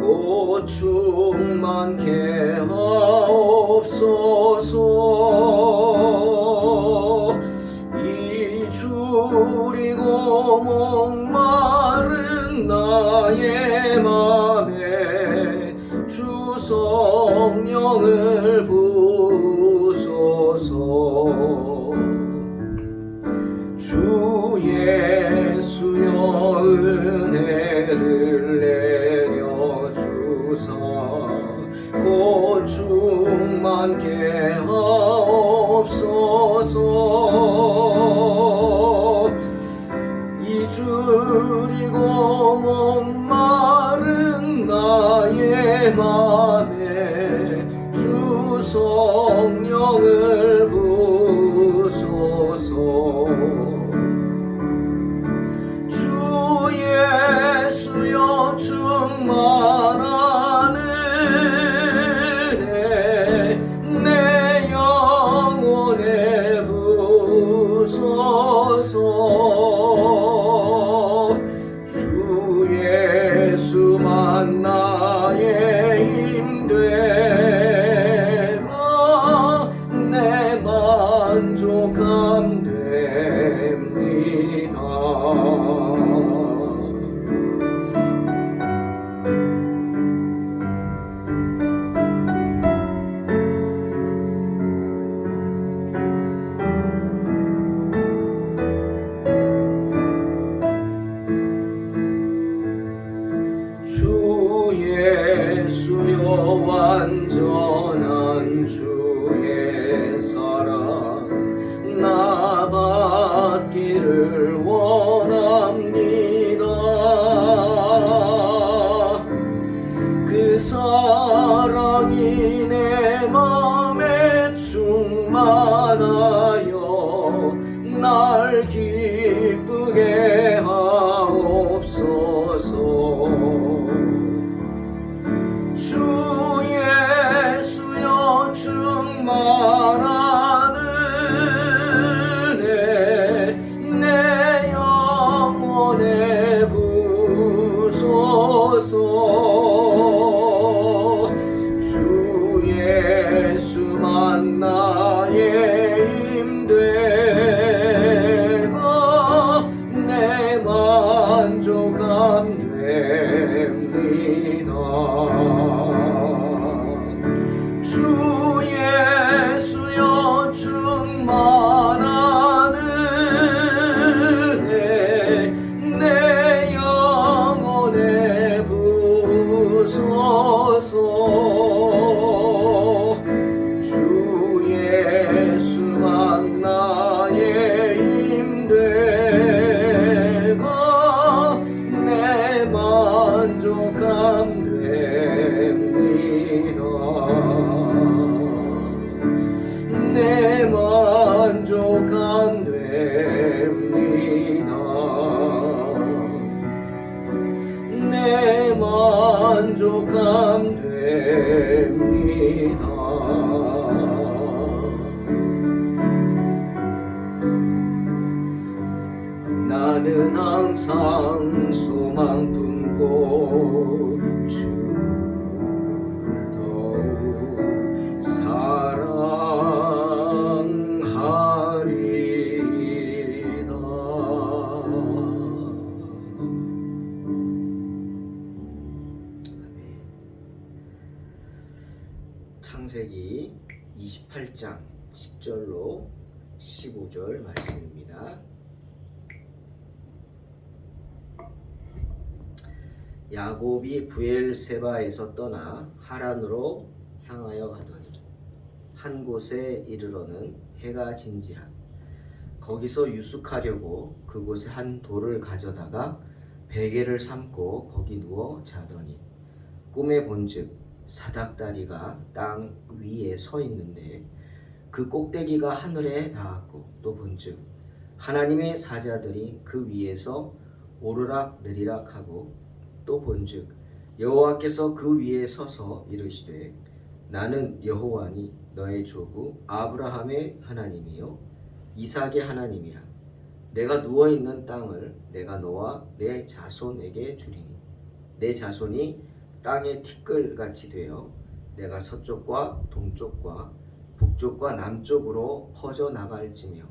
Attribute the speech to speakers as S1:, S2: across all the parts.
S1: 고충 많게 하옵소서. 이 줄이고 목마른 나의 맘에 주 성령을 부소서. 주 예수여 은혜를 내려주사 고충 많게 하옵소서. 이 줄이고 목마른 나의 맘에 주 성령을 부소서. 주 예수여 충만한 은혜 내 영혼에 부소서. 주 예수만 나의 힘 되고 내 만족함 됩니다. 주 예수여 완전한 주의 사랑 나 받기를 원합니다. 그 사랑이 내 맘에 충만하여 날 기쁘게 하옵소서. 주 예수여 충만한 은혜 내 영혼에 부소서. 주 예수만 나의 힘 되고 내 만족함 됩니다. 주 예수여 충만한 은혜 내 영혼에 부소서. 주 예수만 나의 힘 되고 내 만족함 됩니다. 내 만족함 됩니다. 내 만족함 됩니다. 나는 항상 소망 품고 주를 더욱 사랑하리다. 창세기 28장 10절로 15절 말씀입니다. 야곱이 브엘세바에서 떠나 하란으로 향하여 가더니 한 곳에 이르러는 해가 진지라. 거기서 유숙하려고 그곳에 한 돌을 가져다가 베개를 삼고 거기 누워 자더니 꿈에 본즉 사닥다리가 땅 위에 서 있는데 그 꼭대기가 하늘에 닿았고 또 본즉 하나님의 사자들이 그 위에서 오르락 내리락 하고 또 본즉 여호와께서 그 위에 서서 이르시되 나는 여호와니 너의 조부 아브라함의 하나님이요 이삭의 하나님이라. 내가 누워있는 땅을 내가 너와 내 자손에게 주리니 내 자손이 땅의 티끌같이 되어 내가 서쪽과 동쪽과 북쪽과 남쪽으로 퍼져나갈지며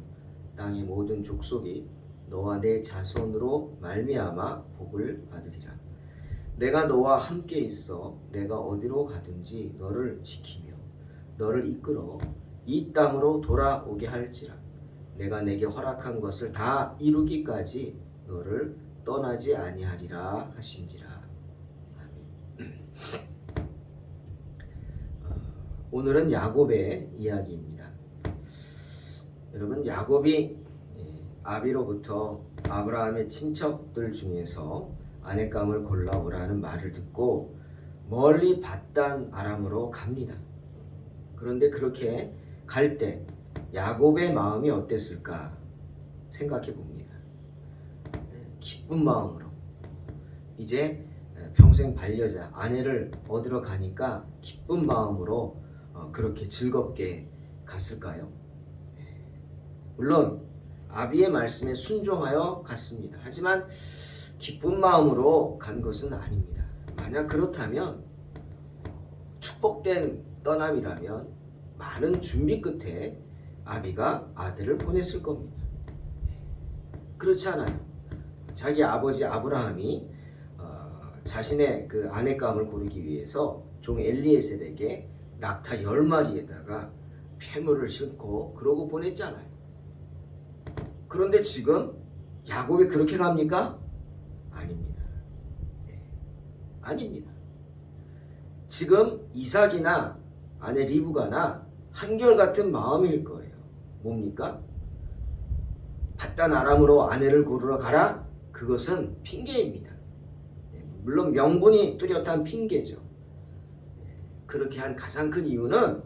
S1: 땅의 모든 족속이 너와 내 자손으로 말미암아 복을 받으리라. 내가 너와 함께 있어 내가 어디로 가든지 너를 지키며 너를 이끌어 이 땅으로 돌아오게 할지라. 내가 내게 허락한 것을 다 이루기까지 너를 떠나지 아니하리라 하신지라. 아멘. 오늘은 야곱의 이야기입니다. 여러분, 야곱이 아비로부터 아브라함의 친척들 중에서 아내감을 골라오라는 말을 듣고 멀리 밧단 아람으로 갑니다. 그런데 그렇게 갈 때 야곱의 마음이 어땠을까 생각해 봅니다. 기쁜 마음으로 이제 평생 반려자 아내를 얻으러 가니까 기쁜 마음으로 그렇게 즐겁게 갔을까요? 물론 아비의 말씀에 순종하여 갔습니다. 하지만 기쁜 마음으로 간 것은 아닙니다. 만약 그렇다면 축복된 떠남이라면 많은 준비 끝에 아비가 아들을 보냈을 겁니다. 그렇지 않아요. 자기 아버지 아브라함이 자신의 그 아내감을 고르기 위해서 종 엘리에셀에게 낙타 10마리에다가 폐물을 싣고 그러고 보냈잖아요. 그런데 지금 야곱이 그렇게 갑니까? 아닙니다. 아닙니다. 지금 이삭이나 아내 리브가나 한결같은 마음일 거예요. 뭡니까? 밧단 아람으로 아내를 고르러 가라? 그것은 핑계입니다. 물론 명분이 뚜렷한 핑계죠. 그렇게 한 가장 큰 이유는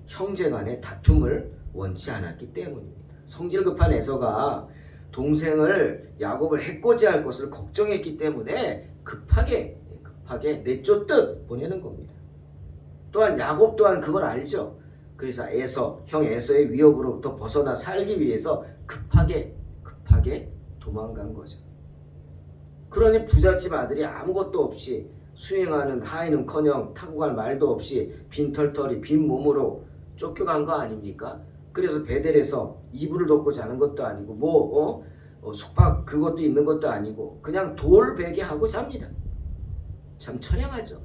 S1: 형제 간의 다툼을 원치 않았기 때문입니다. 성질 급한 에서가 동생을 야곱을 해코지할 것을 걱정했기 때문에 급하게 내쫓듯 보내는 겁니다. 또한 야곱 또한 그걸 알죠. 그래서 형 에서의 위협으로부터 벗어나 살기 위해서 급하게 도망간 거죠. 그러니 부잣집 아들이 아무것도 없이 수행하는 하인은커녕 타고 갈 말도 없이 빈털터리 빈 몸으로 쫓겨간 거 아닙니까? 그래서 베델에서 이불을 덮고 자는 것도 아니고 숙박 그것도 있는 것도 아니고 그냥 돌베개 하고 잡니다. 참 처량하죠.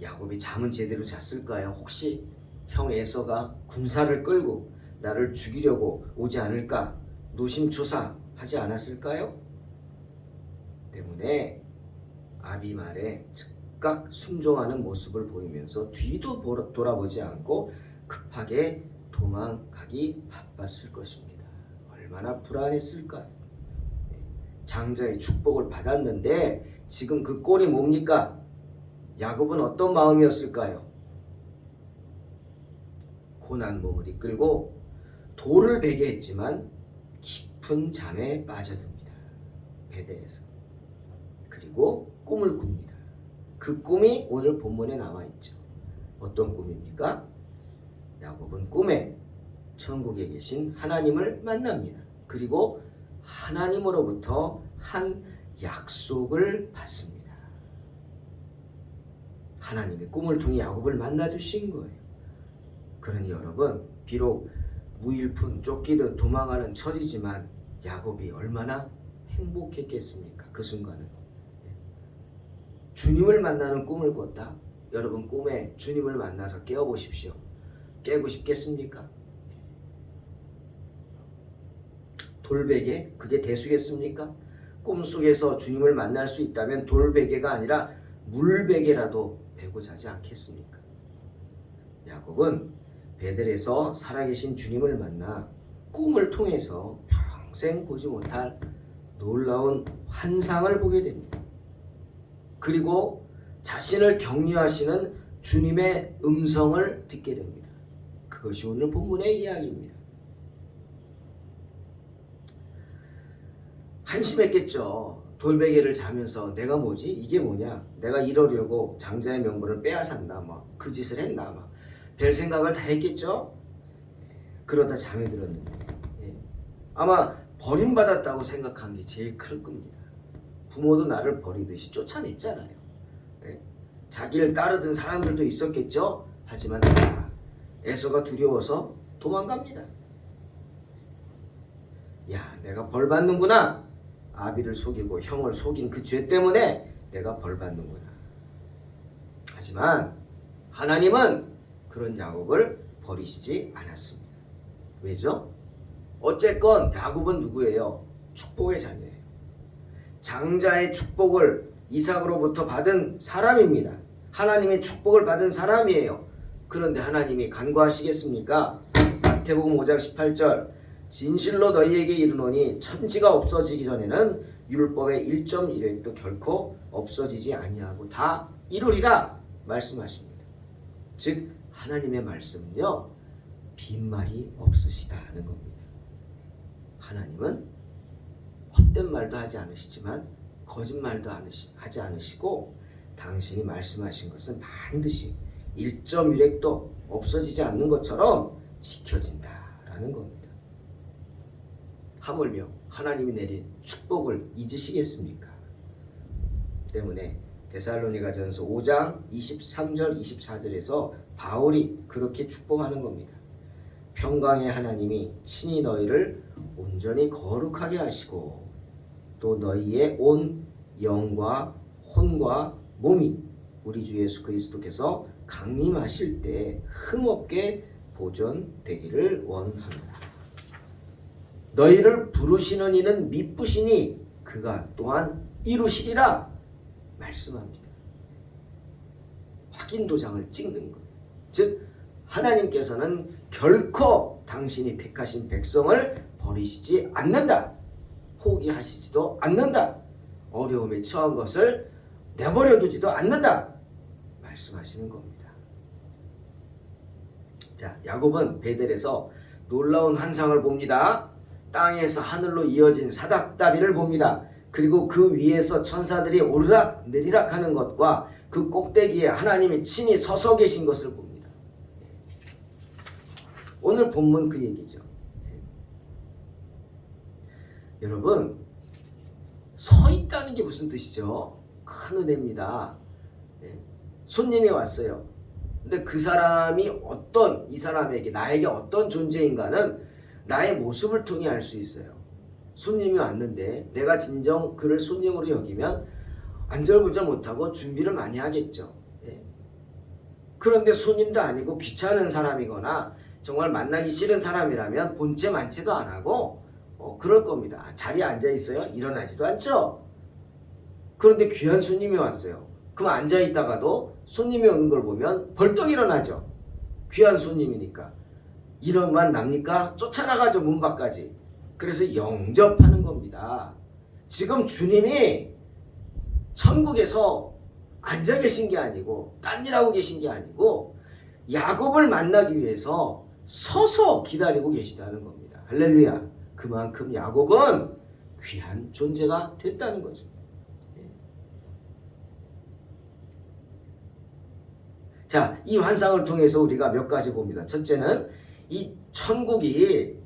S1: 야곱이 잠은 제대로 잤을까요? 혹시 형 에서가 군사를 끌고 나를 죽이려고 오지 않을까 노심초사하지 않았을까요? 때문에 아비 말에 즉각 순종하는 모습을 보이면서 뒤도 돌아보지 않고 급하게 도망가기 바빴을 것입니다. 얼마나 불안했을까요? 장자의 축복을 받았는데 지금 그 꼴이 뭡니까? 야곱은 어떤 마음이었을까요? 고난 몸을 이끌고 돌을 베게 했지만 깊은 잠에 빠져듭니다. 베델에서. 그리고 꿈을 꿉니다. 그 꿈이 오늘 본문에 나와 있죠. 어떤 꿈입니까? 야곱은 꿈에 천국에 계신 하나님을 만납니다. 그리고 하나님으로부터 한 약속을 받습니다. 하나님이 꿈을 통해 야곱을 만나주신 거예요. 그러니 여러분, 비록 무일푼 쫓기듯 도망가는 처지지만 야곱이 얼마나 행복했겠습니까? 그 순간은. 주님을 만나는 꿈을 꿨다. 여러분, 꿈에 주님을 만나서 깨어보십시오. 깨고 싶겠습니까? 돌베개? 그게 대수겠습니까? 꿈속에서 주님을 만날 수 있다면 돌베개가 아니라 물베개라도 베고 자지 않겠습니까? 야곱은 베델에서 살아계신 주님을 만나 꿈을 통해서 평생 보지 못할 놀라운 환상을 보게 됩니다. 그리고 자신을 격려하시는 주님의 음성을 듣게 됩니다. 그것이 오늘 본문의 이야기입니다. 한심했겠죠. 돌베개를 자면서 내가 뭐지? 이게 뭐냐? 내가 이러려고 장자의 명분을 빼앗았나? 그 짓을 했나? 별 생각을 다 했겠죠? 그러다 잠이 들었는데 아마 버림받았다고 생각한 게 제일 클 겁니다. 부모도 나를 버리듯이 쫓아냈잖아요. 예? 자기를 따르던 사람들도 있었겠죠. 하지만 에서가 두려워서 도망갑니다. 야, 내가 벌 받는구나. 아비를 속이고 형을 속인 그 죄 때문에 내가 벌 받는구나. 하지만 하나님은 그런 야곱을 버리시지 않았습니다. 왜죠? 어쨌건 야곱은 누구예요? 축복의 자녀예요. 장자의 축복을 이삭으로부터 받은 사람입니다. 하나님의 축복을 받은 사람이에요. 그런데 하나님이 간과하시겠습니까? 마태복음 5장 18절 진실로 너희에게 이르노니 천지가 없어지기 전에는 율법의 1.1획도 결코 없어지지 아니하고 다 이루리라 말씀하십니다. 즉 하나님의 말씀은요 빈말이 없으시다는 겁니다. 하나님은 헛된 말도 하지 않으시지만 거짓말도 하지 않으시고 당신이 말씀하신 것은 반드시 1.1획도 없어지지 않는 것처럼 지켜진다라는 겁니다. 하물며 하나님이 내린 축복을 잊으시겠습니까? 때문에 데살로니가전서 5장 23절 24절에서 바울이 그렇게 축복하는 겁니다. 평강의 하나님이 친히 너희를 온전히 거룩하게 하시고 또 너희의 온 영과 혼과 몸이 우리 주 예수 그리스도께서 강림하실 때 흠없게 보존되기를 원합니다. 너희를 부르시는 이는 미쁘시니 그가 또한 이루시리라 말씀합니다. 확인 도장을 찍는 거예요. 즉 하나님께서는 결코 당신이 택하신 백성을 버리시지 않는다. 포기하시지도 않는다. 어려움에 처한 것을 내버려 두지도 않는다. 말씀하시는 겁니다. 자, 야곱은 베델에서 놀라운 환상을 봅니다. 땅에서 하늘로 이어진 사닥다리를 봅니다. 그리고 그 위에서 천사들이 오르락 내리락 하는 것과 그 꼭대기에 하나님이 친히 서서 계신 것을 봅니다. 오늘 본문 그 얘기죠. 여러분, 서 있다는 게 무슨 뜻이죠? 큰 은혜입니다. 손님이 왔어요. 근데 그 사람이 이 사람에게 나에게 어떤 존재인가는 나의 모습을 통해 알 수 있어요. 손님이 왔는데 내가 진정 그를 손님으로 여기면 안절부절 못하고 준비를 많이 하겠죠. 그런데 손님도 아니고 귀찮은 사람이거나 정말 만나기 싫은 사람이라면 본체 만체도 안 하고 그럴 겁니다. 자리에 앉아 있어요? 일어나지도 않죠. 그런데 귀한 손님이 왔어요. 그럼 앉아 있다가도 손님이 오는 걸 보면 벌떡 일어나죠. 귀한 손님이니까. 일어만 납니까? 쫓아나가죠, 문 밖까지. 그래서 영접하는 겁니다. 지금 주님이 천국에서 앉아 계신 게 아니고 딴 일하고 계신 게 아니고 야곱을 만나기 위해서 서서 기다리고 계시다는 겁니다. 할렐루야. 그만큼 야곱은 귀한 존재가 됐다는 거죠. 자, 이 환상을 통해서 우리가 몇 가지 봅니다. 첫째는 이 천국이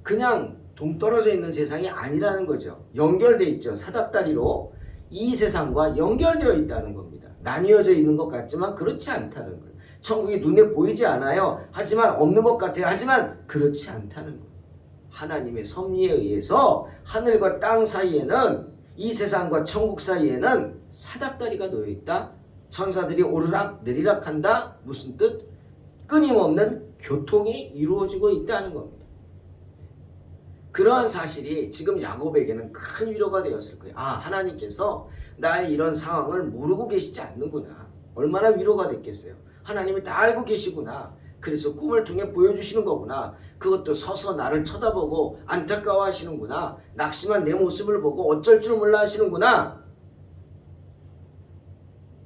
S1: 그냥 동떨어져 있는 세상이 아니라는 거죠. 연결되어 있죠. 사닥다리로 이 세상과 연결되어 있다는 겁니다. 나뉘어져 있는 것 같지만 그렇지 않다는 거예요. 천국이 눈에 보이지 않아요. 하지만 없는 것 같아요. 하지만 그렇지 않다는 거예요. 하나님의 섭리에 의해서 하늘과 땅 사이에는 이 세상과 천국 사이에는 사닥다리가 놓여있다. 천사들이 오르락 내리락 한다. 무슨 뜻? 끊임없는 교통이 이루어지고 있다는 겁니다. 그러한 사실이 지금 야곱에게는 큰 위로가 되었을 거예요. 아, 하나님께서 나의 이런 상황을 모르고 계시지 않는구나. 얼마나 위로가 됐겠어요. 하나님이 다 알고 계시구나. 그래서 꿈을 통해 보여주시는 거구나. 그것도 서서 나를 쳐다보고 안타까워 하시는구나. 낙심한 내 모습을 보고 어쩔 줄 몰라 하시는구나.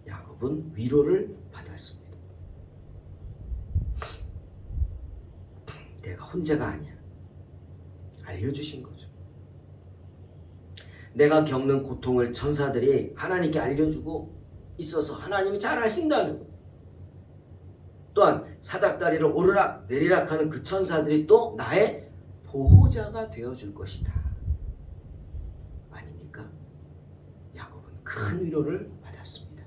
S1: 야곱은 위로를 받았습니다. 내가 혼자가 아니야. 알려주신 거죠. 내가 겪는 고통을 천사들이 하나님께 알려주고 있어서 하나님이 잘 아신다는 거예요. 또한 사닥다리를 오르락 내리락 하는 그 천사들이 또 나의 보호자가 되어줄 것이다. 아닙니까? 큰 위로를 받았습니다.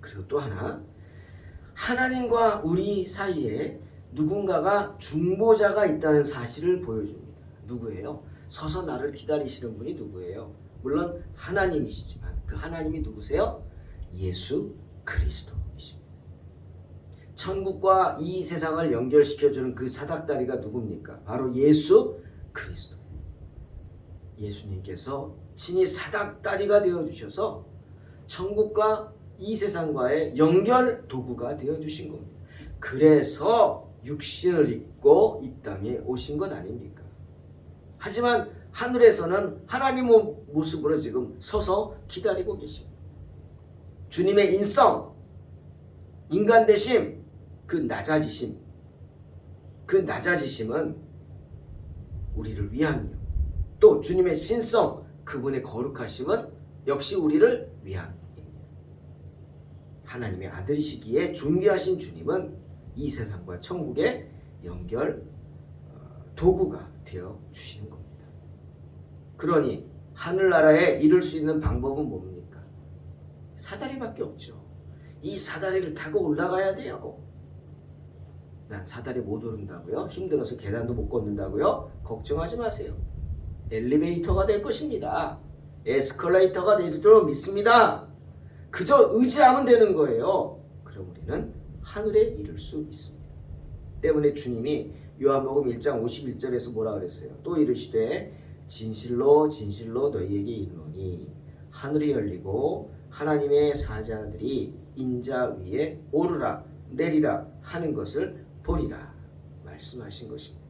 S1: 그리고 또 하나, 하나님과 우리 사이에 누군가가 중보자가 있다는 사실을 보여줍니다. 누구예요? 서서 나를 기다리시는 분이 누구예요? 물론 하나님이시지만 그 하나님이 누구세요? 예수 그리스도이십니다. 천국과 이 세상을 연결시켜주는 그 사닥다리가 누굽니까? 바로 예수 그리스도. 예수님께서 친히 사닥다리가 되어주셔서 천국과 이 세상과의 연결 도구가 되어주신 겁니다. 그래서 육신을 입고 이 땅에 오신 것 아닙니까? 하지만 하늘에서는 하나님의 모습으로 지금 서서 기다리고 계십니다. 주님의 인성, 인간되심, 그 낮아지심은 우리를 위함이요. 또 주님의 신성, 그분의 거룩하심은 역시 우리를 위함입니다. 하나님의 아들이시기에 존귀하신 주님은 이 세상과 천국의 연결 도구가 되어 주시는 겁니다. 그러니 하늘나라에 이룰 수 있는 방법은 뭡니까? 사다리밖에 없죠. 이 사다리를 타고 올라가야 돼요. 난 사다리 못 오른다고요? 힘들어서 계단도 못 걷는다고요? 걱정하지 마세요. 엘리베이터가 될 것입니다. 에스컬레이터가 될 줄 믿습니다. 그저 의지하면 되는 거예요. 그럼 우리는 하늘에 이룰 수 있습니다. 때문에 주님이 요한복음 1장 51절에서 뭐라 그랬어요? 또 이르시되 진실로 진실로 너희에게 이르노니 하늘이 열리고 하나님의 사자들이 인자 위에 오르라 내리라 하는 것을 보리라 말씀하신 것입니다.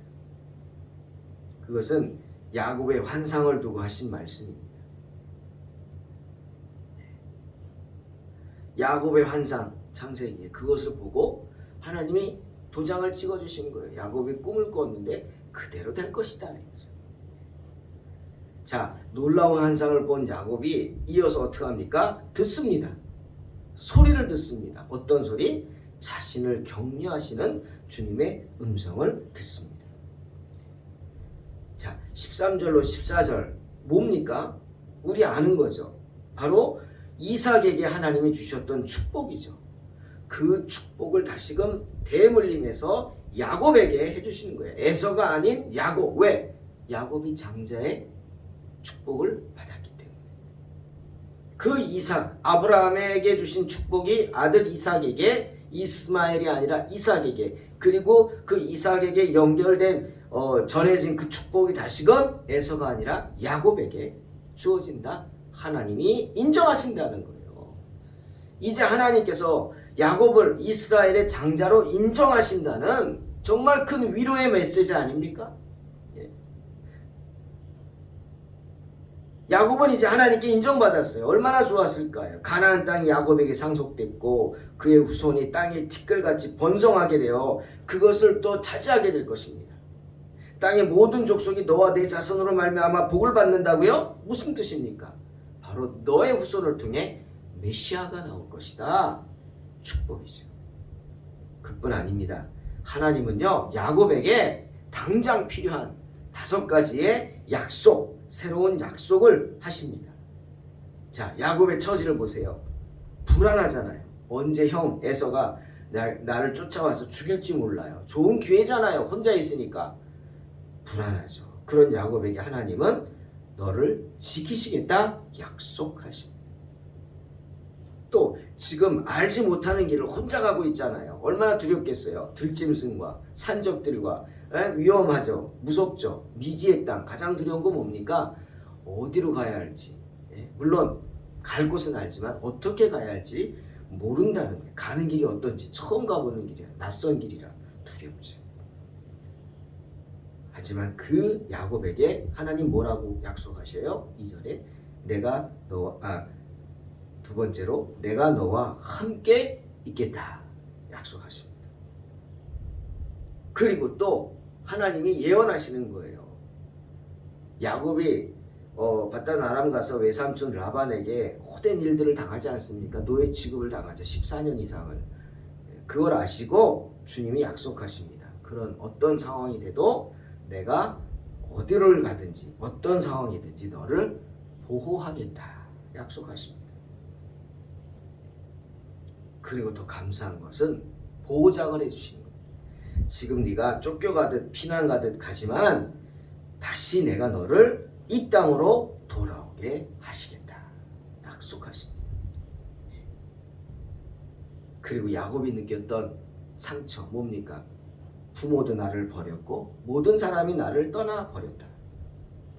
S1: 그것은 야곱의 환상을 두고 하신 말씀입니다. 야곱의 환상, 창세기에 그것을 보고 하나님이 도장을 찍어주신 거예요. 야곱이 꿈을 꿨는데 그대로 될 것이다. 자, 놀라운 환상을 본 야곱이 이어서 어떻게 합니까? 듣습니다. 소리를 듣습니다. 어떤 소리? 자신을 격려하시는 주님의 음성을 듣습니다. 자, 13절로 14절 뭡니까? 우리 아는 거죠. 바로 이삭에게 하나님이 주셨던 축복이죠. 그 축복을 다시금 대물림해서 야곱에게 해주시는 거예요. 에서가 아닌 야곱. 왜? 야곱이 장자의 축복을 받았기 때문에. 그 이삭, 아브라함에게 주신 축복이 아들 이삭에게, 이스마엘이 아니라 이삭에게, 그리고 그 이삭에게 연결된 전해진 그 축복이 다시금 에서가 아니라 야곱에게 주어진다. 하나님이 인정하신다는 거예요. 이제 하나님께서 야곱을 이스라엘의 장자로 인정하신다는 정말 큰 위로의 메시지 아닙니까? 예. 야곱은 이제 하나님께 인정받았어요. 얼마나 좋았을까요? 가나안 땅이 야곱에게 상속됐고 그의 후손이 땅에 티끌같이 번성하게 되어 그것을 또 차지하게 될 것입니다. 땅의 모든 족속이 너와 내 자손으로 말미암아 복을 받는다고요? 무슨 뜻입니까? 바로 너의 후손을 통해 메시아가 나올 것이다. 축복이죠. 그뿐 아닙니다. 하나님은요, 야곱에게 당장 필요한 5가지의 약속, 새로운 약속을 하십니다. 자, 야곱의 처지를 보세요. 불안하잖아요. 언제 형 에서가 나를 쫓아와서 죽일지 몰라요. 좋은 기회잖아요. 혼자 있으니까. 불안하죠. 그런 야곱에게 하나님은 너를 지키시겠다 약속하십니다. 또 지금 알지 못하는 길을 혼자 가고 있잖아요. 얼마나 두렵겠어요. 들짐승과 산적들과 위험하죠. 무섭죠. 미지의 땅. 가장 두려운 건 뭡니까? 어디로 가야 할지. 물론 갈 곳은 알지만 어떻게 가야 할지 모른다는 거예요. 가는 길이 어떤지 처음 가보는 길이야. 낯선 길이라 두렵죠. 하지만 그 야곱에게 하나님 뭐라고 약속하셔요? 2절에 두 번째로 내가 너와 함께 있겠다 약속하십니다. 그리고 또 하나님이 예언하시는 거예요. 야곱이 바단 아람 가서 외삼촌 라반에게 호된 일들을 당하지 않습니까? 노예 취급을 당하죠. 14년 이상을. 그걸 아시고 주님이 약속하십니다. 그런 어떤 상황이 돼도 내가 어디를 가든지 어떤 상황이든지 너를 보호하겠다 약속하십니다. 그리고 더 감사한 것은 보장을 해주시는 겁니다. 지금 네가 쫓겨가듯 피난가듯 가지만 다시 내가 너를 이 땅으로 돌아오게 하시겠다. 약속하십니다. 그리고 야곱이 느꼈던 상처 뭡니까? 부모도 나를 버렸고 모든 사람이 나를 떠나버렸다.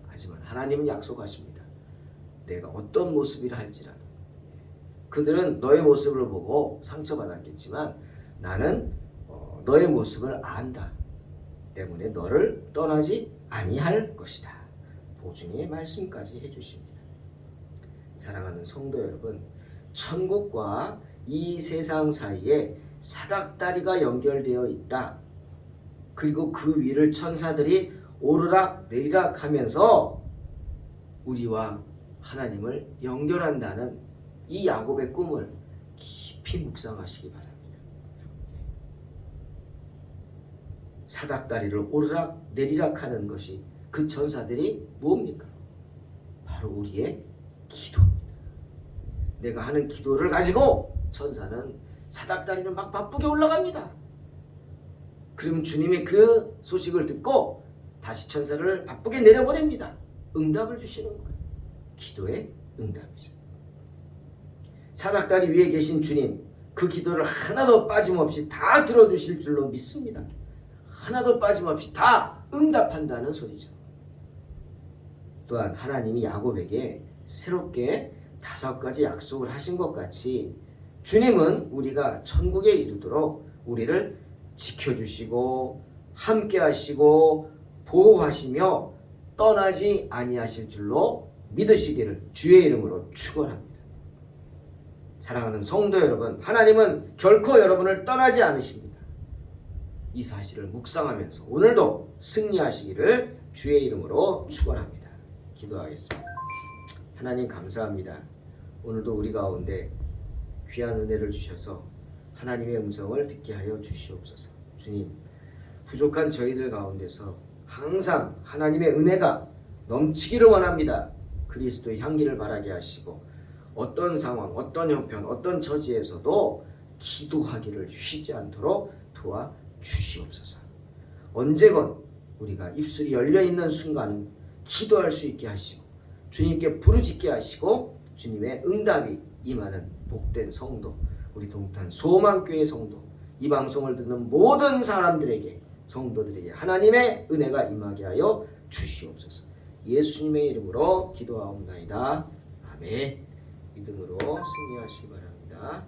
S1: 하지만 하나님은 약속하십니다. 내가 어떤 모습이라 할지라도 그들은 너의 모습을 보고 상처받았겠지만 나는 너의 모습을 안다. 때문에 너를 떠나지 아니할 것이다. 보증의 말씀까지 해주십니다. 사랑하는 성도 여러분, 천국과 이 세상 사이에 사닥다리가 연결되어 있다. 그리고 그 위를 천사들이 오르락 내리락 하면서 우리와 하나님을 연결한다는 이 야곱의 꿈을 깊이 묵상하시기 바랍니다. 사닥다리를 오르락 내리락 하는 것이 그 천사들이 무엇입니까? 바로 우리의 기도입니다. 내가 하는 기도를 가지고 천사는 사닥다리를 막 바쁘게 올라갑니다. 그럼 주님의 그 소식을 듣고 다시 천사를 바쁘게 내려보냅니다. 응답을 주시는 거예요. 기도의 응답이죠. 사닥다리 위에 계신 주님, 그 기도를 하나도 빠짐없이 다 들어주실 줄로 믿습니다. 하나도 빠짐없이 다 응답한다는 소리죠. 또한 하나님이 야곱에게 새롭게 5가지 약속을 하신 것 같이 주님은 우리가 천국에 이르도록 우리를 지켜주시고 함께 하시고 보호하시며 떠나지 아니하실 줄로 믿으시기를 주의 이름으로 축원합니다. 사랑하는 성도 여러분, 하나님은 결코 여러분을 떠나지 않으십니다. 이 사실을 묵상하면서 오늘도 승리하시기를 주의 이름으로 축원합니다. 기도하겠습니다. 하나님 감사합니다. 오늘도 우리 가운데 귀한 은혜를 주셔서 하나님의 음성을 듣게 하여 주시옵소서. 주님, 부족한 저희들 가운데서 항상 하나님의 은혜가 넘치기를 원합니다. 그리스도의 향기를 바라게 하시고 어떤 상황, 어떤 형편, 어떤 처지에서도 기도하기를 쉬지 않도록 도와주시옵소서. 언제건 우리가 입술이 열려있는 순간은 기도할 수 있게 하시고 주님께 부르짖게 하시고 주님의 응답이 임하는 복된 성도, 우리 동탄 소망교회 성도, 이 방송을 듣는 모든 사람들에게, 성도들에게 하나님의 은혜가 임하게 하여 주시옵소서. 예수님의 이름으로 기도하옵나이다. 아멘. 믿음으로 승리하시기 바랍니다.